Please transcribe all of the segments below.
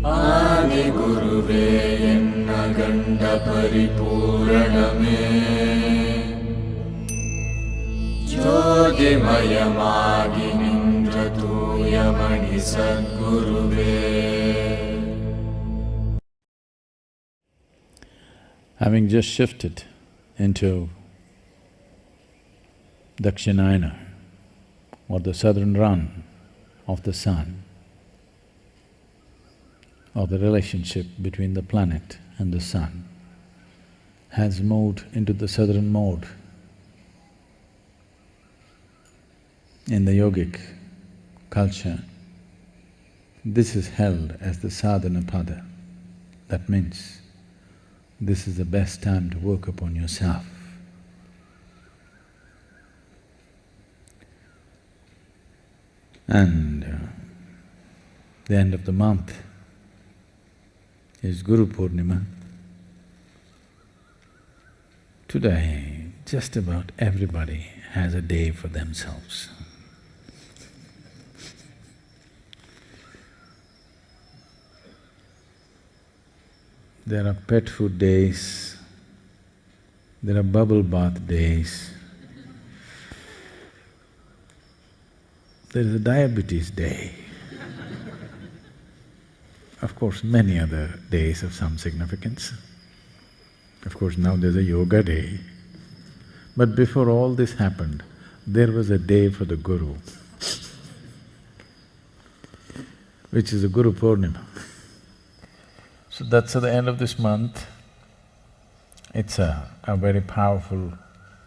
Adi Guruve enna ganda paripooraname Jyotimayamagi nindra Tuyamani Sadhguruve. Having just shifted into Dakshinayana, or the southern run of the sun, or the relationship between the planet and the sun, has moved into the southern mode. In the yogic culture, this is held as the sadhana pada. That means this is the best time to work upon yourself. And the end of the month is Guru Purnima. Today, just about everybody has a day for themselves. There are pet food days, there are bubble bath days, there is a diabetes day. Of course, many other days of some significance. Of course, now there's a yoga day. But before all this happened, there was a day for the Guru, which is the Guru Purnima. So that's at the end of this month. It's a very powerful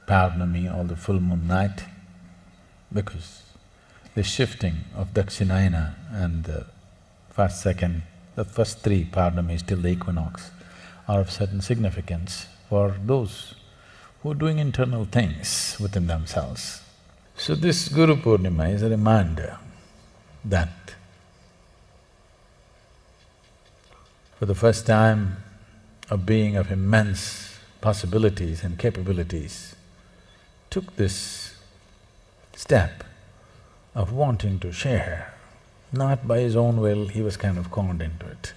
Purnami or the full moon night, because the shifting of Dakshinayana and the first three Purnamis till the equinox are of certain significance for those who are doing internal things within themselves. So this Guru Purnima is a reminder that for the first time, a being of immense possibilities and capabilities took this step of wanting to share. Not by his own will, he was kind of conned into it.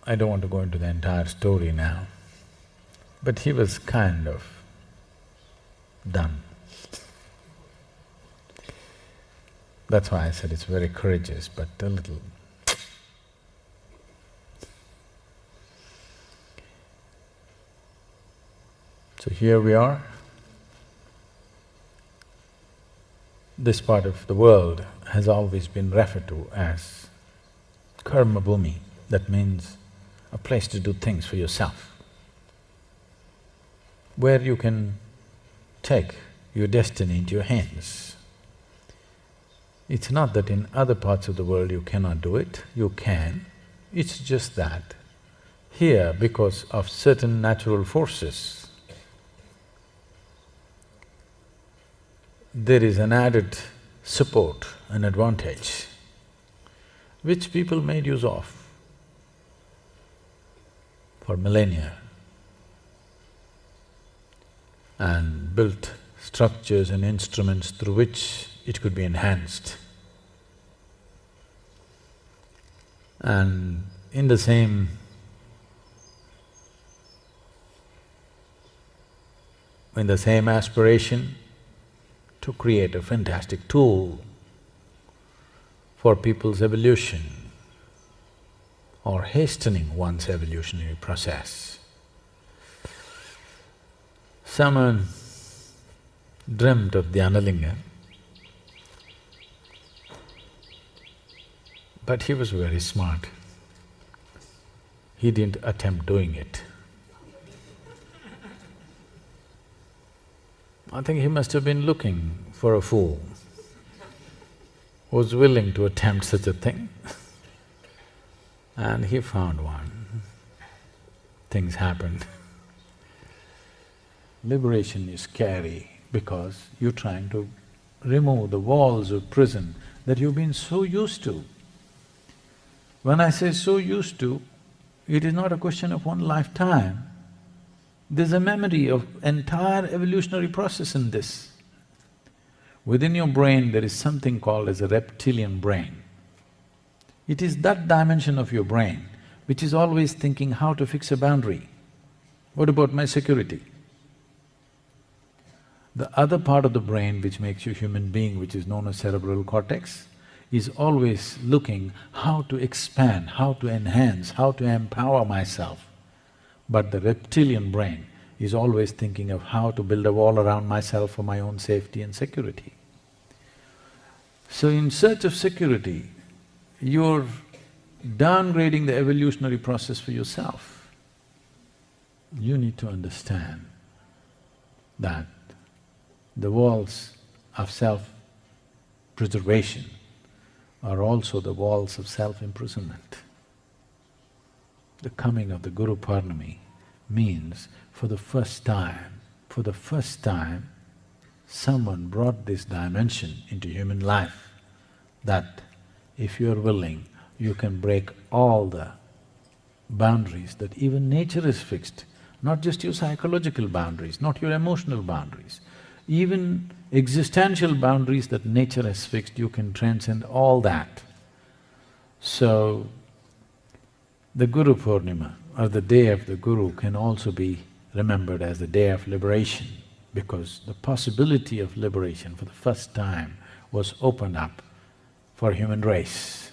I don't want to go into the entire story now, but he was kind of done. That's why I said it's very courageous, but a little… So here we are. This part of the world has always been referred to as Karma Bhoomi. That means a place to do things for yourself, where you can take your destiny into your hands. It's not that in other parts of the world you cannot do it, you can. It's just that here, because of certain natural forces, there is an added support, an advantage, which people made use of for millennia and built structures and instruments through which it could be enhanced. And in the same aspiration to create a fantastic tool for people's evolution or hastening one's evolutionary process. Someone dreamt of the Analinga, but he was very smart. He didn't attempt doing it. I think he must have been looking for a fool who's willing to attempt such a thing. And he found one. Things happened. Liberation is scary because you're trying to remove the walls of prison that you've been so used to. When I say so used to, it is not a question of one lifetime. There's a memory of entire evolutionary process in this. Within your brain, there is something called as a reptilian brain. It is that dimension of your brain which is always thinking how to fix a boundary. What about my security? The other part of the brain which makes you human being, which is known as cerebral cortex, is always looking how to expand, how to enhance, how to empower myself. But the reptilian brain is always thinking of how to build a wall around myself for my own safety and security. So in search of security, you're downgrading the evolutionary process for yourself. You need to understand that the walls of self-preservation are also the walls of self-imprisonment. The coming of the Guru Purnima means for the first time, someone brought this dimension into human life that if you're willing, you can break all the boundaries that even nature has fixed, not just your psychological boundaries, not your emotional boundaries, even existential boundaries that nature has fixed, you can transcend all that. So, the Guru Purnima or the day of the Guru can also be remembered as the day of liberation, because the possibility of liberation for the first time was opened up for human race.